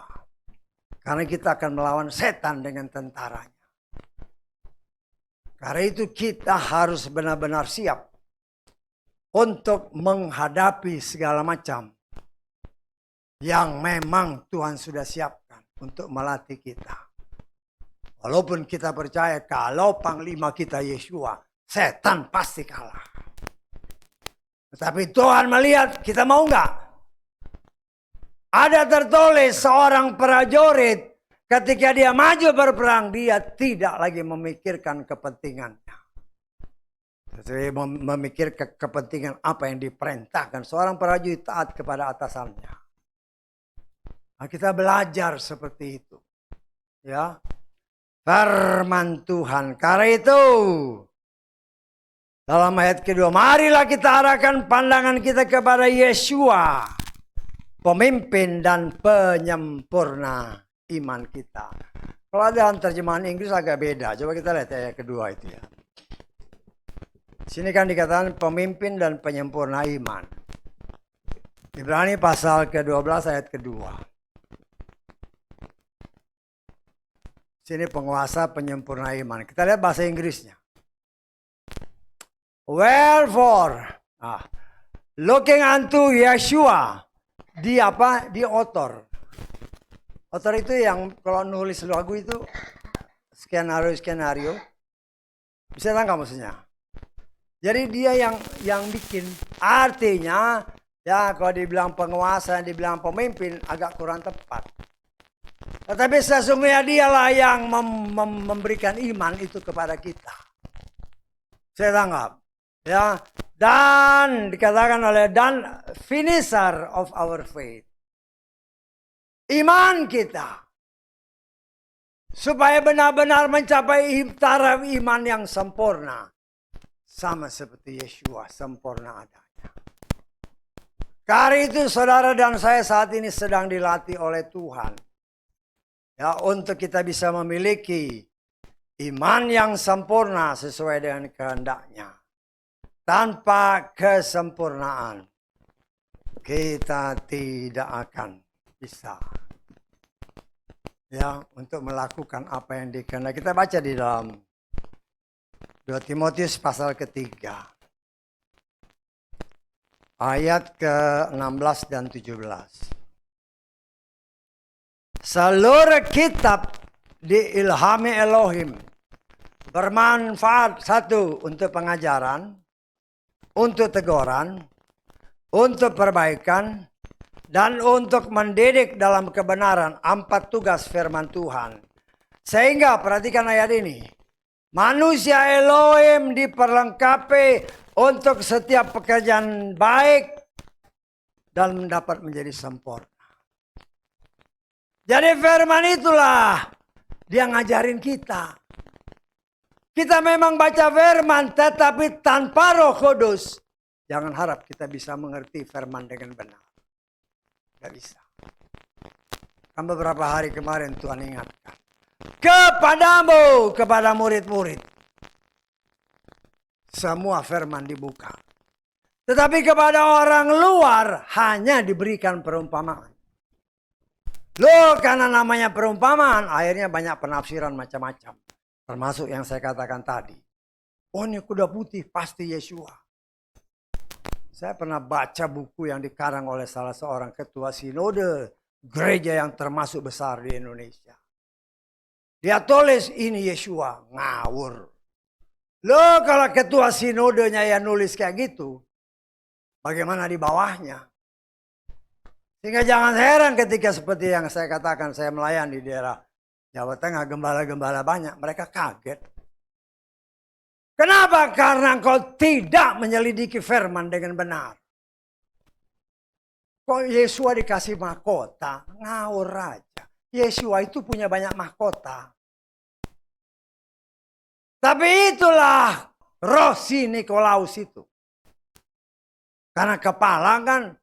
Karena kita akan melawan setan dengan tentaranya. Karena itu kita harus benar-benar siap. Untuk menghadapi segala macam. Yang memang Tuhan sudah siapkan. Untuk melatih kita. Walaupun kita percaya kalau panglima kita Yeshua, setan pasti kalah. Tetapi Tuhan melihat kita mau enggak? Ada tertulis seorang prajurit ketika dia maju berperang, dia tidak lagi memikirkan kepentingannya. Tetapi memikirkan kepentingan apa yang diperintahkan. Seorang prajurit taat kepada atasannya. Nah, kita belajar seperti itu. Ya. Firman Tuhan. Karena itu dalam ayat kedua, marilah kita arahkan pandangan kita kepada Yeshua, pemimpin dan penyempurna iman kita. Kalau dalam terjemahan Inggris agak beda. Coba kita lihat ayat kedua itu ya. Sini kan dikatakan pemimpin dan penyempurna iman. Ibrani pasal ke-12 ayat kedua. Sini penguasa penyempurna iman. Kita lihat bahasa Inggrisnya. Wherefore, looking unto Yeshua, dia apa? Dia author. Author itu yang kalau nulis lagu itu skenario. Bisa tangkap maksudnya? Jadi dia yang bikin. Artinya, ya kalau dibilang penguasa, dibilang pemimpin agak kurang tepat. Tetapi sesungguhnya dialah yang memberikan iman itu kepada kita. Saya tanggap. Ya. Dan dikatakan oleh dan finisher of our faith. iman kita. Supaya benar-benar mencapai taraf iman yang sempurna. Sama seperti Yeshua, sempurna adanya. Karena itu saudara dan saya saat ini sedang dilatih oleh Tuhan. Ya, untuk kita bisa memiliki iman yang sempurna sesuai dengan kehendaknya. Tanpa kesempurnaan, kita tidak akan bisa. Ya, untuk melakukan apa yang dikehendaki. Kita baca di dalam 2 Timotius pasal ketiga. Ayat ke-16 dan 17. Seluruh kitab diilhami Elohim. Bermanfaat satu untuk pengajaran, untuk teguran, untuk perbaikan, dan untuk mendidik dalam kebenaran. 4 tugas firman Tuhan. Sehingga perhatikan ayat ini. Manusia Elohim diperlengkapi untuk setiap pekerjaan baik dan mendapat menjadi sempurna. Jadi firman itulah dia ngajarin kita. Kita memang baca firman tetapi tanpa Roh Kudus. Jangan harap kita bisa mengerti firman dengan benar. Gak bisa. Kan beberapa hari kemarin Tuhan ingatkan. Kepadamu, kepada murid-murid. Semua firman dibuka. Tetapi kepada orang luar hanya diberikan perumpamaan. Loh, karena namanya perumpamaan, akhirnya banyak penafsiran macam-macam. Termasuk yang saya katakan tadi. Oh, ini kuda putih pasti Yeshua. Saya pernah baca buku yang dikarang oleh salah seorang ketua sinode gereja yang termasuk besar di Indonesia. Dia tulis ini Yeshua, ngawur. Loh, kalau ketua sinodenya yang nulis kayak gitu, bagaimana di bawahnya? Sehingga jangan heran ketika seperti yang saya katakan, saya melayani di daerah Jawa Tengah, gembala-gembala banyak, mereka kaget. Kenapa? Karena engkau tidak menyelidiki firman dengan benar. Kok Yeshua dikasih mahkota? Ngawur aja. Yeshua itu punya banyak mahkota. Tapi itulah roh si Nikolaus itu. Karena kepala kan,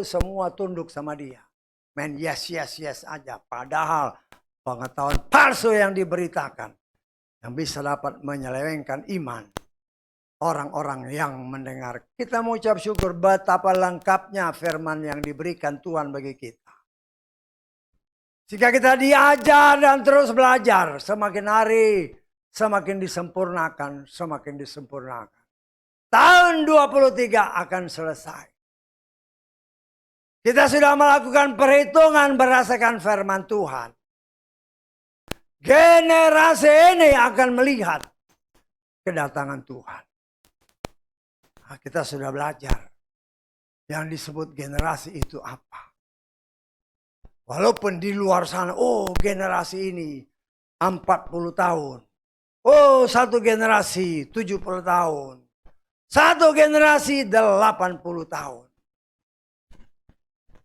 semua tunduk sama dia. Men yes aja. Padahal pengetahuan palsu yang diberitakan. Yang bisa dapat menyelewengkan iman orang-orang yang mendengar. Kita mengucap syukur betapa lengkapnya firman yang diberikan Tuhan bagi kita. Jika kita diajar dan terus belajar, semakin hari semakin disempurnakan, semakin disempurnakan. Tahun 23 akan selesai. Kita sudah melakukan perhitungan berdasarkan firman Tuhan. Generasi ini akan melihat kedatangan Tuhan. Nah, kita sudah belajar yang disebut generasi itu apa. Walaupun di luar sana, oh generasi ini 40 tahun. Oh satu generasi 70 tahun. Satu generasi 80 tahun.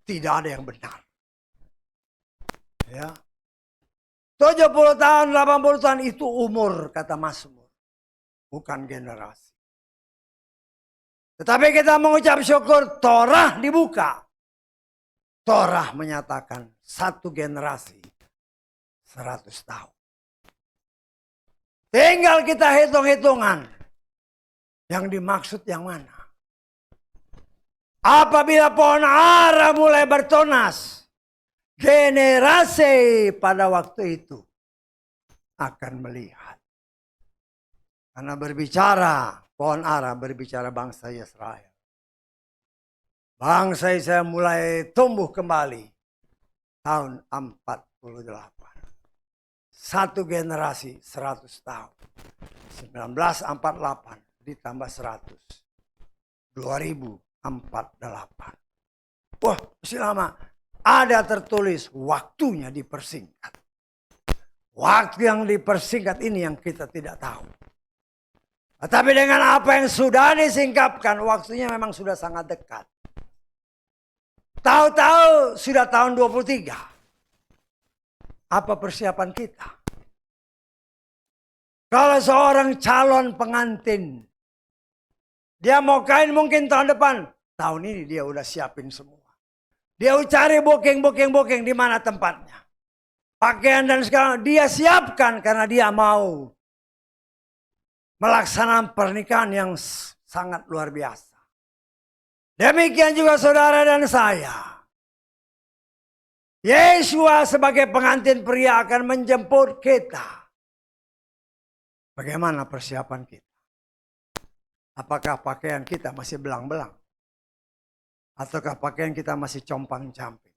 Tidak ada yang benar. Ya. 70 tahun, 80 tahun itu umur, kata Mazmur. Bukan generasi. Tetapi kita mengucap syukur, Torah dibuka. Torah menyatakan satu generasi 100 tahun. Tinggal kita hitung-hitungan. Yang dimaksud yang mana? Apabila pohon ara mulai bertunas. Generasi pada waktu itu akan melihat. Karena berbicara, pohon ara berbicara bangsa Israel. Bangsa Israel mulai tumbuh kembali tahun 48. Satu generasi 100 tahun. 1948 ditambah 100. 2048. Wah, masih lama. Ada tertulis waktunya dipersingkat. Waktu yang dipersingkat ini yang kita tidak tahu. Tapi dengan apa yang sudah disingkapkan, waktunya memang sudah sangat dekat. Tahu-tahu sudah tahun 23. Apa persiapan kita? Kalau seorang calon pengantin, dia mau kain mungkin tahun depan. Tahun ini dia udah siapin semua. Dia cari booking di mana tempatnya. Pakaian dan segala dia siapkan karena dia mau melaksanakan pernikahan yang sangat luar biasa. Demikian juga saudara dan saya. Yesua sebagai pengantin pria akan menjemput kita. Bagaimana persiapan kita? Apakah pakaian kita masih belang-belang? Ataukah pakaian kita masih compang-camping?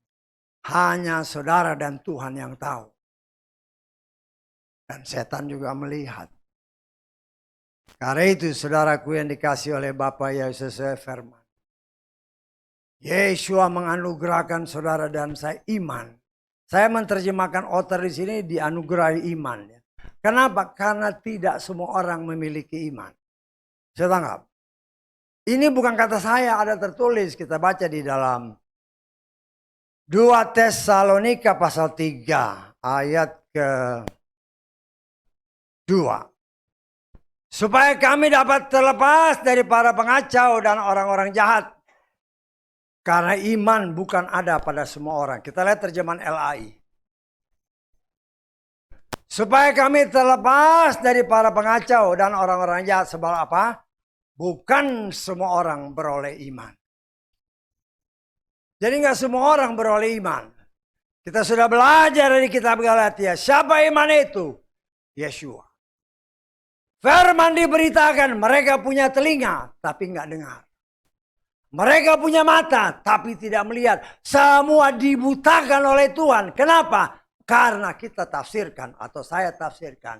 Hanya saudara dan Tuhan yang tahu. Dan setan juga melihat. Karena itu saudaraku yang dikasih oleh Bapa Yesus firman. Yesua menganugerahkan saudara dan saya iman. Saya menerjemahkan otor di sini dianugerahi iman. Kenapa? Karena tidak semua orang memiliki iman. Saya tanggap. Ini bukan kata saya, ada tertulis. Kita baca di dalam 2 Tesalonika pasal 3 ayat ke-2. Supaya kami dapat terlepas dari para pengacau dan orang-orang jahat. Karena iman bukan ada pada semua orang. Kita lihat terjemahan LAI. Supaya kami terlepas dari para pengacau dan orang-orang jahat. Sebab apa? Bukan semua orang beroleh iman. Jadi nggak semua orang beroleh iman. Kita sudah belajar dari kitab Galatia. Siapa iman itu? Yesua. Firman diberitakan mereka punya telinga tapi nggak dengar. Mereka punya mata tapi tidak melihat. Semua dibutakan oleh Tuhan. Kenapa? Karena kita tafsirkan atau saya tafsirkan.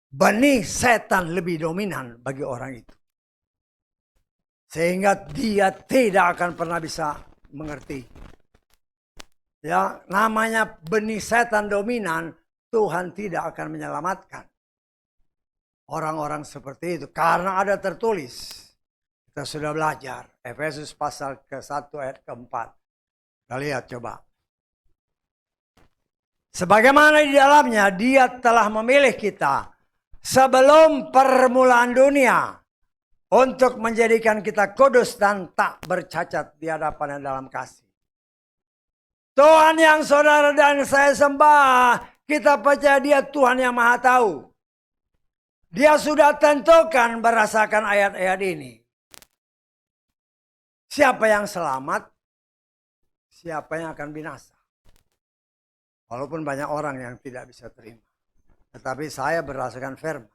Benih setan lebih dominan bagi orang itu. Sehingga dia tidak akan pernah bisa mengerti. Ya, namanya benih setan dominan, Tuhan tidak akan menyelamatkan orang-orang seperti itu. Karena ada tertulis. Kita sudah belajar. Efesus pasal ke-1 ayat ke-4. Kita lihat coba. Sebagaimana di dalamnya dia telah memilih kita sebelum permulaan dunia untuk menjadikan kita kudus dan tak bercacat di hadapannya dalam kasih. Tuhan yang saudara dan saya sembah, kita percaya dia Tuhan yang maha tahu. Dia sudah tentukan berdasarkan ayat-ayat ini. Siapa yang selamat, siapa yang akan binasa. Walaupun banyak orang yang tidak bisa terima. Tetapi saya berdasarkan firman.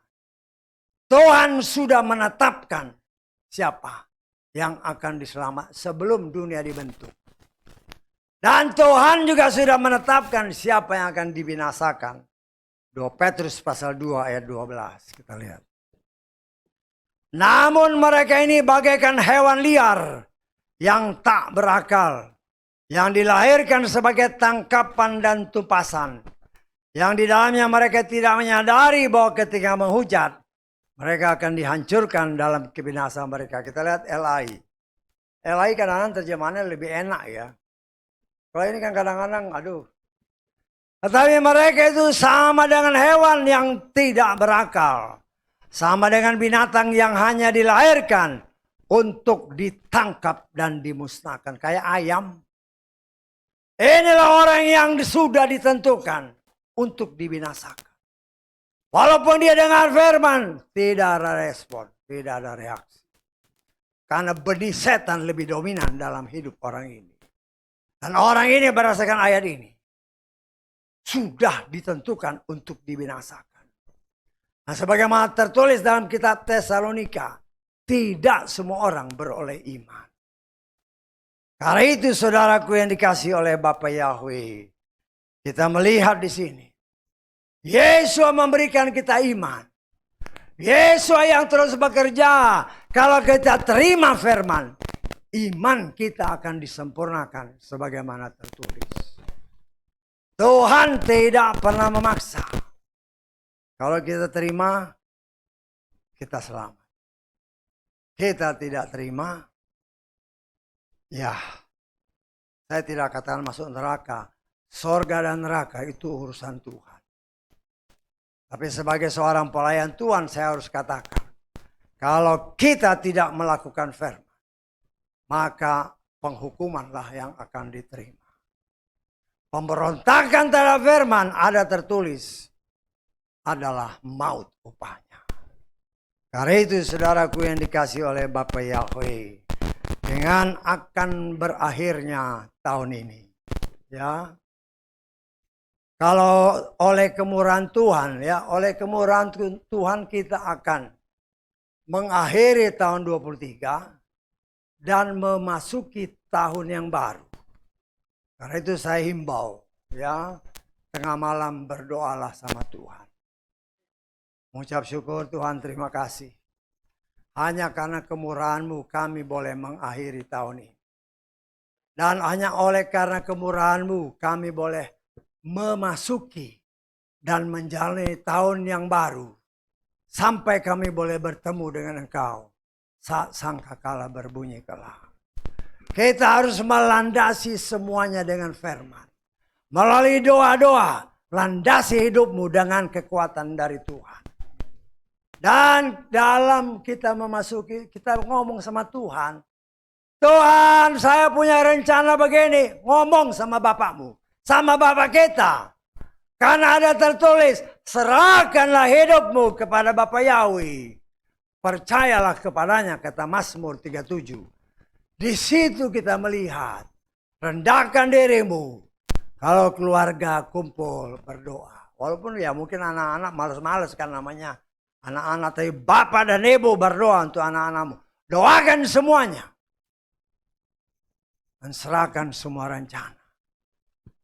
Tuhan sudah menetapkan siapa yang akan diselamatkan sebelum dunia dibentuk. Dan Tuhan juga sudah menetapkan siapa yang akan dibinasakan. 2 Petrus pasal 2 ayat 12. Kita lihat. Namun mereka ini bagaikan hewan liar yang tak berakal. Yang dilahirkan sebagai tangkapan dan tumpasan. Yang di dalamnya mereka tidak menyadari bahwa ketika menghujat. Mereka akan dihancurkan dalam kebinasaan mereka. Kita lihat LAI. LAI kadang-kadang terjemahannya lebih enak ya. Kalau ini kan kadang-kadang aduh. Tetapi mereka itu sama dengan hewan yang tidak berakal. Sama dengan binatang yang hanya dilahirkan untuk ditangkap dan dimusnahkan. Kayak ayam. Inilah orang yang sudah ditentukan untuk dibinasakan. Walaupun dia dengar firman, tidak ada respon, tidak ada reaksi. Karena benih setan lebih dominan dalam hidup orang ini. Dan orang ini berdasarkan ayat ini. Sudah ditentukan untuk dibinasakan. Nah, sebagaimana tertulis dalam kitab Tesalonika. Tidak semua orang beroleh iman. Karena itu saudaraku yang dikasih oleh Bapa Yahweh. Kita melihat di sini. Yesus memberikan kita iman. Yesus yang terus bekerja. Kalau kita terima firman. Iman kita akan disempurnakan sebagaimana tertulis. Tuhan tidak pernah memaksa. Kalau kita terima, kita selamat. Kita tidak terima, ya saya tidak katakan masuk neraka. Sorga dan neraka itu urusan Tuhan. Tapi sebagai seorang pelayan Tuhan saya harus katakan. Kalau kita tidak melakukan firman, maka penghukumanlah yang akan diterima. Pemberontakan terhadap firman ada tertulis adalah maut upahnya. Karena itu saudaraku yang dikasih oleh Bapa Yahweh, dengan akan berakhirnya tahun ini, ya. Kalau oleh kemurahan Tuhan, ya, oleh kemurahan Tuhan kita akan mengakhiri tahun 23 dan memasuki tahun yang baru. Karena itu saya himbau, ya, tengah malam berdoalah sama Tuhan. Mengucap syukur Tuhan, terima kasih. Hanya karena kemurahan-Mu kami boleh mengakhiri tahun ini. Dan hanya oleh karena kemurahan-Mu kami boleh memasuki dan menjalani tahun yang baru. Sampai kami boleh bertemu dengan Engkau saat sangkakala berbunyi kelar. Kita harus melandasi semuanya dengan firman. Melalui doa-doa, landasi hidupmu dengan kekuatan dari Tuhan. Dan dalam kita memasuki, kita ngomong sama Tuhan. Tuhan, saya punya rencana begini. Ngomong sama Bapakmu, sama Bapak kita. Karena ada tertulis, serahkanlah hidupmu kepada Bapa Yahweh. Percayalah kepadanya, kata Mazmur 37. Di situ kita melihat, rendahkan dirimu. Kalau keluarga kumpul berdoa. Walaupun ya mungkin anak-anak males-males kan namanya. Anak-anak, tapi bapak dan ibu berdoa untuk anak-anakmu. Doakan semuanya. Dan serahkan semua rencana.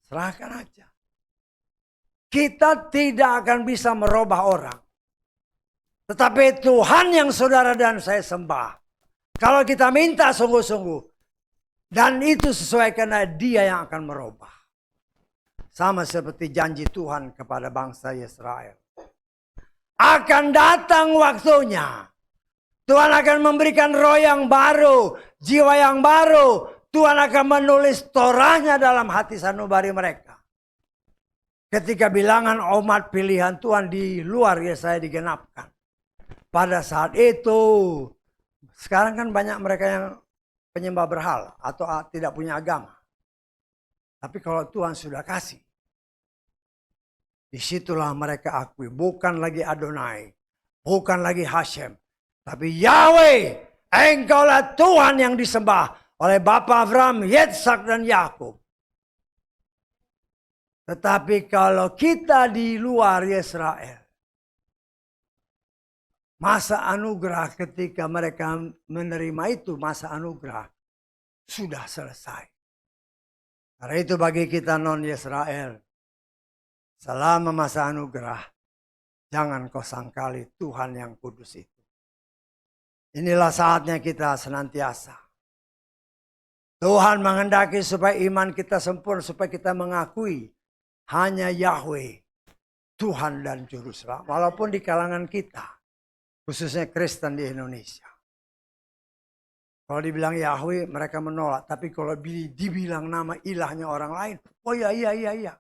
Serahkan aja. Kita tidak akan bisa merubah orang. Tetapi Tuhan yang saudara dan saya sembah. Kalau kita minta sungguh-sungguh. Dan itu sesuai karena Dia yang akan merubah. Sama seperti janji Tuhan kepada bangsa Israel. Akan datang waktunya. Tuhan akan memberikan roh yang baru. Jiwa yang baru. Tuhan akan menulis Torahnya dalam hati sanubari mereka. Ketika bilangan umat pilihan Tuhan di luar Yesaya digenapkan. Pada saat itu, sekarang kan banyak mereka yang penyembah berhala atau tidak punya agama. Tapi kalau Tuhan sudah kasih, disitulah mereka akui. Bukan lagi Adonai, bukan lagi Hashem. Tapi Yahweh, Engkaulah Tuhan yang disembah oleh Bapa Abraham, Yitzhak dan Yakub. Tetapi kalau kita di luar Israel, masa anugerah ketika mereka menerima itu, masa anugerah sudah selesai. Karena itu bagi kita non-Israel, selama masa anugerah, jangan kau sangkali Tuhan yang kudus itu. Inilah saatnya kita senantiasa. Tuhan menghendaki supaya iman kita sempurna, supaya kita mengakui hanya Yahweh, Tuhan dan Juru Selamat. Walaupun di kalangan kita, khususnya Kristen di Indonesia. Kalau dibilang Yahweh, mereka menolak. Tapi kalau dibilang nama ilahnya orang lain, oh iya.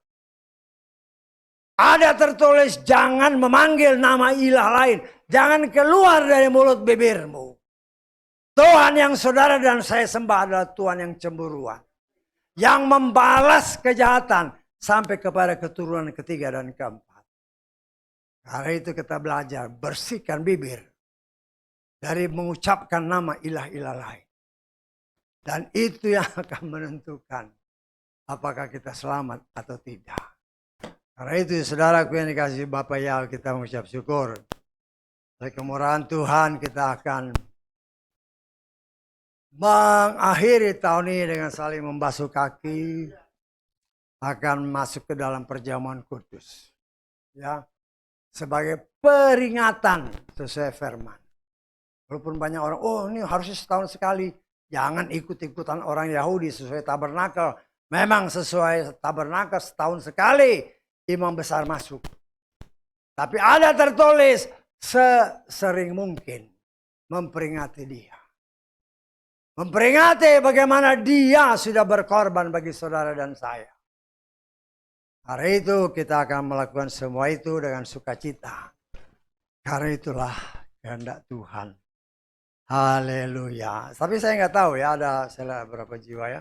Ada tertulis, jangan memanggil nama ilah lain. Jangan keluar dari mulut bibirmu. Tuhan yang saudara dan saya sembah adalah Tuhan yang cemburuan. Yang membalas kejahatan sampai kepada keturunan ketiga dan keempat. Karena itu kita belajar bersihkan bibir dari mengucapkan nama ilah-ilah lain. Dan itu yang akan menentukan apakah kita selamat atau tidak. Karena itu saudaraku yang dikasihi Bapa Yahweh, kita mengucap syukur. Oleh kemurahan Tuhan kita akan mengakhiri tahun ini dengan saling membasuh kaki. Akan masuk ke dalam perjamuan kudus. Ya, sebagai peringatan sesuai firman. Walaupun banyak orang, oh ini harusnya setahun sekali. Jangan ikut-ikutan orang Yahudi sesuai tabernakel. Memang sesuai tabernakel setahun sekali imam besar masuk. Tapi ada tertulis sesering mungkin memperingati dia. Memperingati bagaimana dia sudah berkorban bagi saudara dan saya. Hari itu kita akan melakukan semua itu dengan sukacita. Karena itulah kehendak Tuhan. Haleluya. Tapi saya nggak tahu ya ada berapa jiwa ya.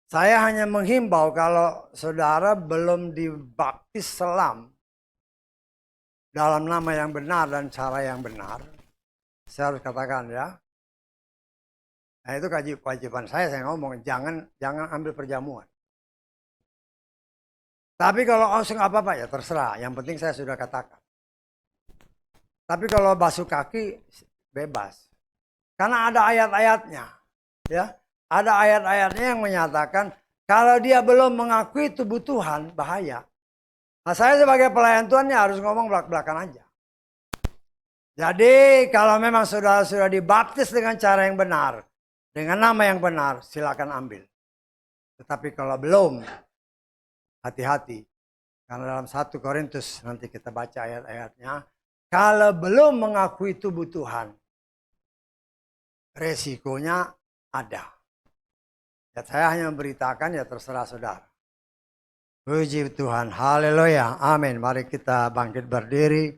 Saya hanya menghimbau kalau saudara belum dibaptis selam dalam nama yang benar dan cara yang benar. Saya harus katakan ya. Nah itu kewajiban saya ngomong jangan ambil perjamuan. Tapi kalau langsung apa-apa ya terserah. Yang penting saya sudah katakan. Tapi kalau basuh kaki bebas. Karena ada ayat-ayatnya. Ya, ada ayat-ayatnya yang menyatakan kalau dia belum mengakui tubuh Tuhan bahaya. Nah saya sebagai pelayan Tuhan ya harus ngomong belak-belakan aja. Jadi kalau memang saudara sudah dibaptis dengan cara yang benar. Dengan nama yang benar silakan ambil. Tetapi kalau belum hati-hati. Karena dalam 1 Korintus nanti kita baca ayat-ayatnya. Kalau belum mengakui tubuh Tuhan. Resikonya ada. Ya, saya hanya memberitakan ya terserah saudara. Puji Tuhan. Haleluya. Amin. Mari kita bangkit berdiri.